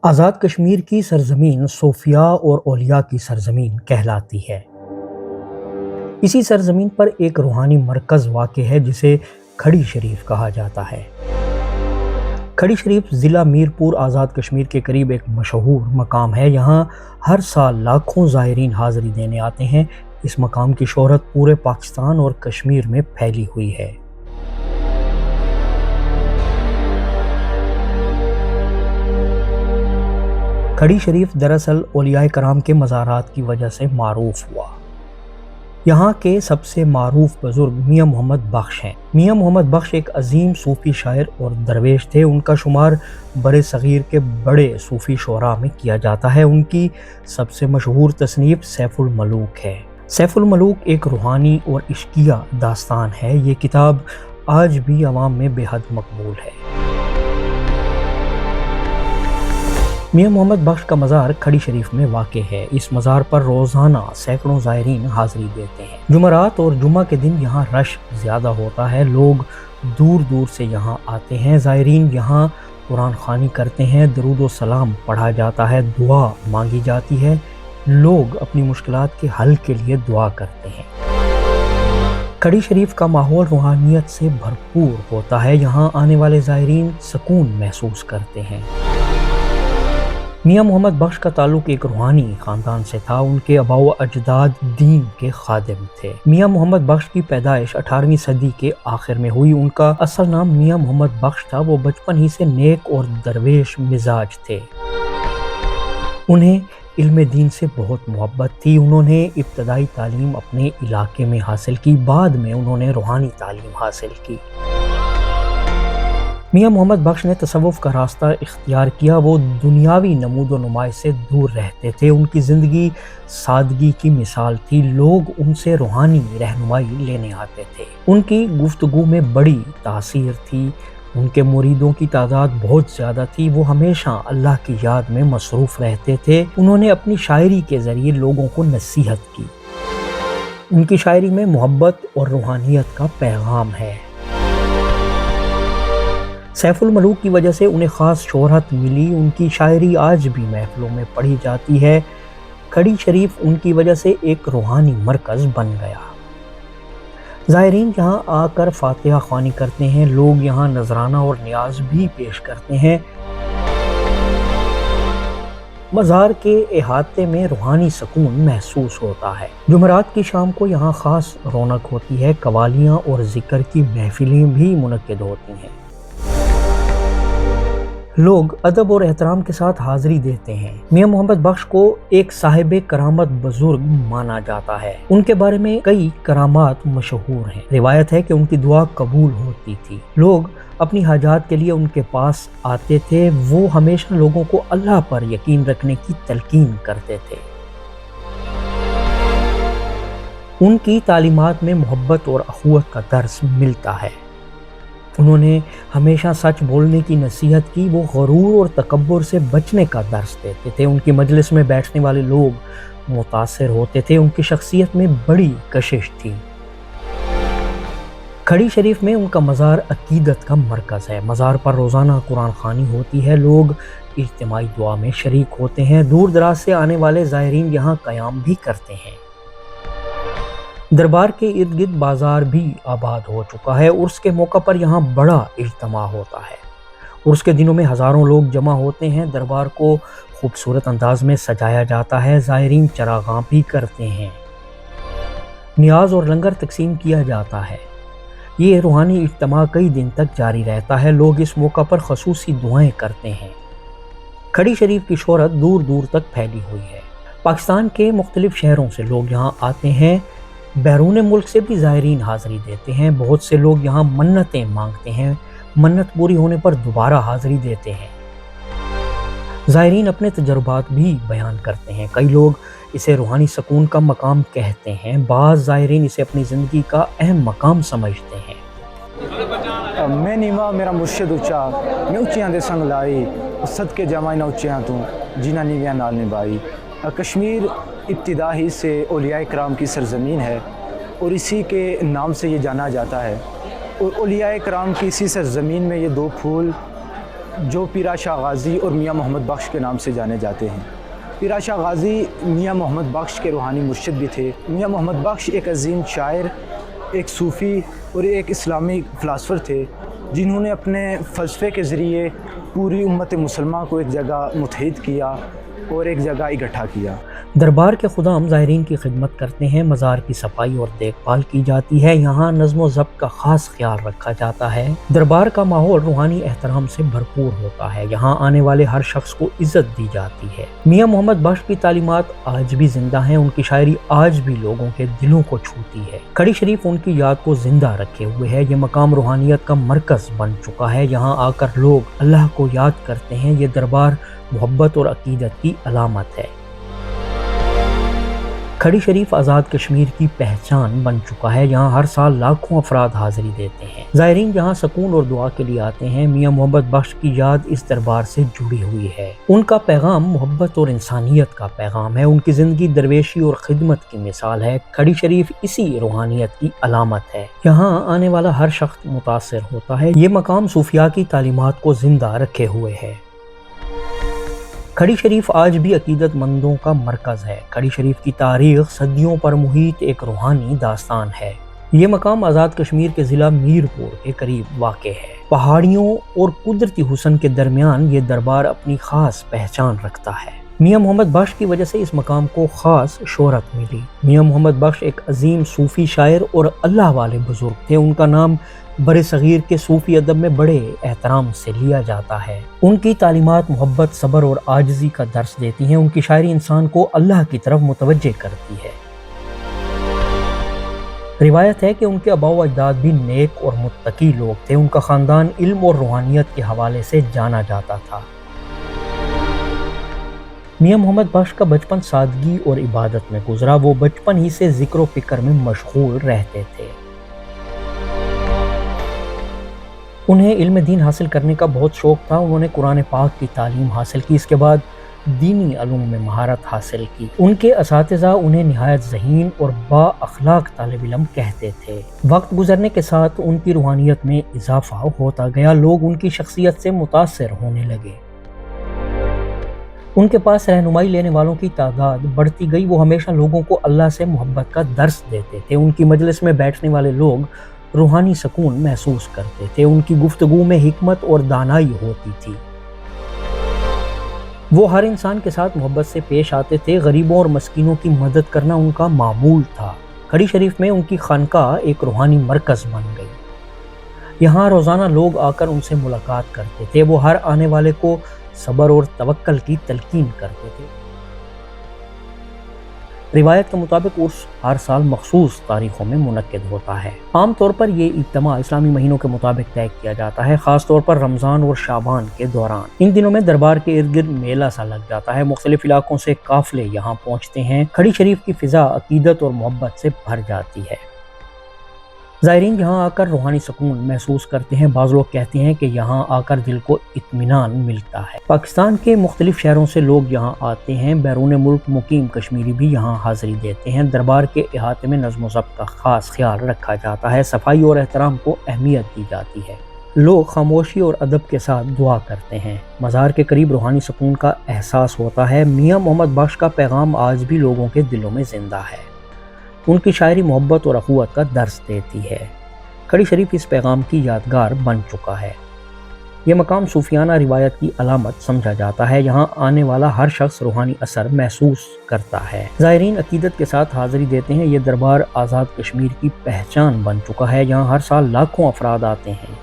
آزاد کشمیر کی سرزمین صوفیاء اور اولیاء کی سرزمین کہلاتی ہے۔ اسی سرزمین پر ایک روحانی مرکز واقع ہے جسے کھڑی شریف کہا جاتا ہے۔ کھڑی شریف ضلع میرپور آزاد کشمیر کے قریب ایک مشہور مقام ہے۔ یہاں ہر سال لاکھوں زائرین حاضری دینے آتے ہیں۔ اس مقام کی شہرت پورے پاکستان اور کشمیر میں پھیلی ہوئی ہے۔ کھڑی شریف دراصل اولیاء کرام کے مزارات کی وجہ سے معروف ہوا۔ یہاں کے سب سے معروف بزرگ میاں محمد بخش ہیں۔ میاں محمد بخش ایک عظیم صوفی شاعر اور درویش تھے۔ ان کا شمار بر صغیر کے بڑے صوفی شعراء میں کیا جاتا ہے۔ ان کی سب سے مشہور تصنیف سیف الملوک ہے۔ سیف الملوک ایک روحانی اور عشقیہ داستان ہے۔ یہ کتاب آج بھی عوام میں بے حد مقبول ہے۔ میاں محمد بخش کا مزار کھڑی شریف میں واقع ہے۔ اس مزار پر روزانہ سینکڑوں زائرین حاضری دیتے ہیں۔ جمعرات اور جمعہ کے دن یہاں رش زیادہ ہوتا ہے۔ لوگ دور دور سے یہاں آتے ہیں۔ زائرین یہاں قرآن خوانی کرتے ہیں، درود و سلام پڑھا جاتا ہے، دعا مانگی جاتی ہے۔ لوگ اپنی مشکلات کے حل کے لیے دعا کرتے ہیں۔ کھڑی شریف کا ماحول روحانیت سے بھرپور ہوتا ہے۔ یہاں آنے والے زائرین سکون محسوس کرتے ہیں۔ میاں محمد بخش کا تعلق ایک روحانی خاندان سے تھا۔ ان کے آباء و اجداد دین کے خادم تھے۔ میاں محمد بخش کی پیدائش 18ویں صدی کے آخر میں ہوئی۔ ان کا اصل نام میاں محمد بخش تھا۔ وہ بچپن ہی سے نیک اور درویش مزاج تھے۔ انہیں علم دین سے بہت محبت تھی۔ انہوں نے ابتدائی تعلیم اپنے علاقے میں حاصل کی، بعد میں انہوں نے روحانی تعلیم حاصل کی۔ میاں محمد بخش نے تصوف کا راستہ اختیار کیا۔ وہ دنیاوی نمود و نمائش سے دور رہتے تھے۔ ان کی زندگی سادگی کی مثال تھی۔ لوگ ان سے روحانی رہنمائی لینے آتے تھے۔ ان کی گفتگو میں بڑی تاثیر تھی۔ ان کے مریدوں کی تعداد بہت زیادہ تھی۔ وہ ہمیشہ اللہ کی یاد میں مصروف رہتے تھے۔ انہوں نے اپنی شاعری کے ذریعے لوگوں کو نصیحت کی۔ ان کی شاعری میں محبت اور روحانیت کا پیغام ہے۔ سیف الملوک کی وجہ سے انہیں خاص شہرت ملی۔ ان کی شاعری آج بھی محفلوں میں پڑھی جاتی ہے۔ کھڑی شریف ان کی وجہ سے ایک روحانی مرکز بن گیا۔ زائرین یہاں آ کر فاتحہ خوانی کرتے ہیں۔ لوگ یہاں نذرانہ اور نیاز بھی پیش کرتے ہیں۔ مزار کے احاطے میں روحانی سکون محسوس ہوتا ہے۔ جمعرات کی شام کو یہاں خاص رونق ہوتی ہے۔ قوالیاں اور ذکر کی محفلیں بھی منعقد ہوتی ہیں۔ لوگ ادب اور احترام کے ساتھ حاضری دیتے ہیں۔ میاں محمد بخش کو ایک صاحب کرامت بزرگ مانا جاتا ہے۔ ان کے بارے میں کئی کرامات مشہور ہیں۔ روایت ہے کہ ان کی دعا قبول ہوتی تھی۔ لوگ اپنی حاجات کے لیے ان کے پاس آتے تھے۔ وہ ہمیشہ لوگوں کو اللہ پر یقین رکھنے کی تلقین کرتے تھے۔ ان کی تعلیمات میں محبت اور اخوت کا درس ملتا ہے۔ انہوں نے ہمیشہ سچ بولنے کی نصیحت کی۔ وہ غرور اور تکبر سے بچنے کا درس دیتے تھے۔ ان کی مجلس میں بیٹھنے والے لوگ متاثر ہوتے تھے۔ ان کی شخصیت میں بڑی کشش تھی۔ کھڑی شریف میں ان کا مزار عقیدت کا مرکز ہے۔ مزار پر روزانہ قرآن خوانی ہوتی ہے۔ لوگ اجتماعی دعا میں شریک ہوتے ہیں۔ دور دراز سے آنے والے زائرین یہاں قیام بھی کرتے ہیں۔ دربار کے ارد گرد بازار بھی آباد ہو چکا ہے۔ عرس کے موقع پر یہاں بڑا اجتماع ہوتا ہے۔ عرس کے دنوں میں ہزاروں لوگ جمع ہوتے ہیں۔ دربار کو خوبصورت انداز میں سجایا جاتا ہے۔ زائرین چراغاں بھی کرتے ہیں۔ نیاز اور لنگر تقسیم کیا جاتا ہے۔ یہ روحانی اجتماع کئی دن تک جاری رہتا ہے۔ لوگ اس موقع پر خصوصی دعائیں کرتے ہیں۔ کھڑی شریف کی شہرت دور دور تک پھیلی ہوئی ہے۔ پاکستان کے مختلف شہروں سے لوگ یہاں آتے ہیں۔ بیرون ملک سے بھی زائرین حاضری دیتے ہیں۔ بہت سے لوگ یہاں منتیں مانگتے ہیں۔ منت پوری ہونے پر دوبارہ حاضری دیتے ہیں۔ زائرین اپنے تجربات بھی بیان کرتے ہیں۔ کئی لوگ اسے روحانی سکون کا مقام کہتے ہیں۔ بعض زائرین اسے اپنی زندگی کا اہم مقام سمجھتے ہیں۔ میں نیوا میرا مرشد اچا، میں اچیاں دے سنگ لائی، صدقے جمائیں اچیاں تو جنہ نیویاں نال نبھائی۔ کشمیر ابتدا ہی سے اولیاء کرام کی سرزمین ہے اور اسی کے نام سے یہ جانا جاتا ہے۔ اور اولیاء کرام کی اسی سرزمین میں یہ دو پھول جو پیرا شاہ غازی اور میاں محمد بخش کے نام سے جانے جاتے ہیں۔ پیرا شاہ غازی میاں محمد بخش کے روحانی مرشد بھی تھے۔ میاں محمد بخش ایک عظیم شاعر، ایک صوفی اور ایک اسلامی فلاسفر تھے، جنہوں نے اپنے فلسفے کے ذریعے پوری امت مسلمہ کو ایک جگہ متحد کیا اور ایک جگہ اکٹھا کیا۔ دربار کے خدام زائرین کی خدمت کرتے ہیں، مزار کی صفائی اور دیکھ بھال کی جاتی ہے، یہاں نظم و ضبط کا خاص خیال رکھا جاتا ہے۔ دربار کا ماحول روحانی احترام سے بھرپور ہوتا ہے، یہاں آنے والے ہر شخص کو عزت دی جاتی ہے۔ میاں محمد بخش کی تعلیمات آج بھی زندہ ہیں، ان کی شاعری آج بھی لوگوں کے دلوں کو چھوتی ہے۔ کھڑی شریف ان کی یاد کو زندہ رکھے ہوئے ہے، یہ مقام روحانیت کا مرکز بن چکا ہے، یہاں آ کر لوگ اللہ کو یاد کرتے ہیں، یہ دربار محبت اور عقیدت کی علامت ہے۔ کھڑی شریف آزاد کشمیر کی پہچان بن چکا ہے، یہاں ہر سال لاکھوں افراد حاضری دیتے ہیں۔ زائرین یہاں سکون اور دعا کے لیے آتے ہیں۔ میاں محمد بخش کی یاد اس دربار سے جڑی ہوئی ہے، ان کا پیغام محبت اور انسانیت کا پیغام ہے، ان کی زندگی درویشی اور خدمت کی مثال ہے۔ کھڑی شریف اسی روحانیت کی علامت ہے، یہاں آنے والا ہر شخص متاثر ہوتا ہے، یہ مقام صوفیاء کی تعلیمات کو زندہ رکھے ہوئے ہے۔ کھڑی شریف آج بھی عقیدت مندوں کا مرکز ہے۔ کھڑی شریف کی تاریخ صدیوں پر محیط ایک روحانی داستان ہے۔ یہ مقام آزاد کشمیر کے ضلع میرپور کے قریب واقع ہے۔ پہاڑیوں اور قدرتی حسن کے درمیان یہ دربار اپنی خاص پہچان رکھتا ہے۔ میاں محمد بخش کی وجہ سے اس مقام کو خاص شہرت ملی۔ میاں محمد بخش ایک عظیم صوفی شاعر اور اللہ والے بزرگ تھے، ان کا نام بر صغیر کے صوفی ادب میں بڑے احترام سے لیا جاتا ہے۔ ان کی تعلیمات محبت، صبر اور عاجزی کا درس دیتی ہیں، ان کی شاعری انسان کو اللہ کی طرف متوجہ کرتی ہے۔ روایت ہے کہ ان کے آباء و اجداد بھی نیک اور متقی لوگ تھے، ان کا خاندان علم اور روحانیت کے حوالے سے جانا جاتا تھا۔ میاں محمد بخش کا بچپن سادگی اور عبادت میں گزرا، وہ بچپن ہی سے ذکر و فکر میں مشغول رہتے تھے۔ انہیں علم دین حاصل کرنے کا بہت شوق تھا، انہوں نے قرآن پاک کی تعلیم حاصل کی، اس کے بعد دینی علوم میں مہارت حاصل کی۔ ان کے اساتذہ انہیں نہایت ذہین اور با اخلاق طالب علم کہتے تھے۔ وقت گزرنے کے ساتھ ان کی روحانیت میں اضافہ ہوتا گیا، لوگ ان کی شخصیت سے متاثر ہونے لگے۔ ان کے پاس رہنمائی لینے والوں کی تعداد بڑھتی گئی، وہ ہمیشہ لوگوں کو اللہ سے محبت کا درس دیتے تھے، ان کی مجلس میں بیٹھنے والے لوگ روحانی سکون محسوس کرتے تھے، ان کی گفتگو میں حکمت اور دانائی ہوتی تھی۔ وہ ہر انسان کے ساتھ محبت سے پیش آتے تھے، غریبوں اور مسکینوں کی مدد کرنا ان کا معمول تھا۔ کھڑی شریف میں ان کی خانقاہ ایک روحانی مرکز بن گئی، یہاں روزانہ لوگ آ کر ان سے ملاقات کرتے تھے، وہ ہر آنے والے کو صبر اور توکل کی تلقین کرتے تھے۔ روایت کے مطابق عرس ہر سال مخصوص تاریخوں میں منعقد ہوتا ہے۔ عام طور پر یہ اجتماع اسلامی مہینوں کے مطابق طے کیا جاتا ہے، خاص طور پر رمضان اور شعبان کے دوران۔ ان دنوں میں دربار کے ارد گرد میلہ سا لگ جاتا ہے، مختلف علاقوں سے قافلے یہاں پہنچتے ہیں، کھڑی شریف کی فضا عقیدت اور محبت سے بھر جاتی ہے۔ زائرین یہاں آ کر روحانی سکون محسوس کرتے ہیں، بعض لوگ کہتے ہیں کہ یہاں آ کر دل کو اطمینان ملتا ہے۔ پاکستان کے مختلف شہروں سے لوگ یہاں آتے ہیں، بیرون ملک مقیم کشمیری بھی یہاں حاضری دیتے ہیں۔ دربار کے احاطے میں نظم و ضبط کا خاص خیال رکھا جاتا ہے، صفائی اور احترام کو اہمیت دی جاتی ہے، لوگ خاموشی اور ادب کے ساتھ دعا کرتے ہیں، مزار کے قریب روحانی سکون کا احساس ہوتا ہے۔ میاں محمد بخش کا پیغام آج بھی لوگوں کے دلوں میں زندہ ہے، ان کی شاعری محبت اور اخوت کا درس دیتی ہے۔ کھڑی شریف اس پیغام کی یادگار بن چکا ہے، یہ مقام صوفیانہ روایت کی علامت سمجھا جاتا ہے، یہاں آنے والا ہر شخص روحانی اثر محسوس کرتا ہے۔ زائرین عقیدت کے ساتھ حاضری دیتے ہیں، یہ دربار آزاد کشمیر کی پہچان بن چکا ہے، یہاں ہر سال لاکھوں افراد آتے ہیں۔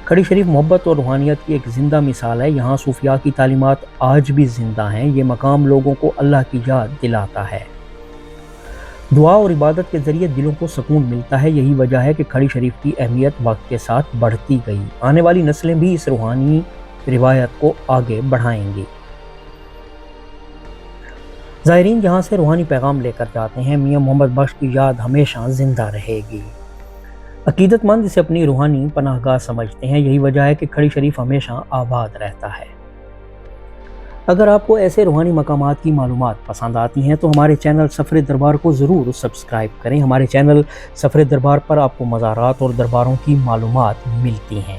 کھڑی شریف محبت اور روحانیت کی ایک زندہ مثال ہے، یہاں صوفیاء کی تعلیمات آج بھی زندہ ہیں، یہ مقام لوگوں کو اللہ کی یاد دلاتا ہے، دعا اور عبادت کے ذریعے دلوں کو سکون ملتا ہے، یہی وجہ ہے کہ کھڑی شریف کی اہمیت وقت کے ساتھ بڑھتی گئی، آنے والی نسلیں بھی اس روحانی روایت کو آگے بڑھائیں گی۔ زائرین یہاں سے روحانی پیغام لے کر جاتے ہیں، میاں محمد بخش کی یاد ہمیشہ زندہ رہے گی، عقیدت مند اسے اپنی روحانی پناہ گاہ سمجھتے ہیں، یہی وجہ ہے کہ کھڑی شریف ہمیشہ آباد رہتا ہے۔ اگر آپ کو ایسے روحانی مقامات کی معلومات پسند آتی ہیں تو ہمارے چینل سفر دربار کو ضرور سبسکرائب کریں، ہمارے چینل سفر دربار پر آپ کو مزارات اور درباروں کی معلومات ملتی ہیں۔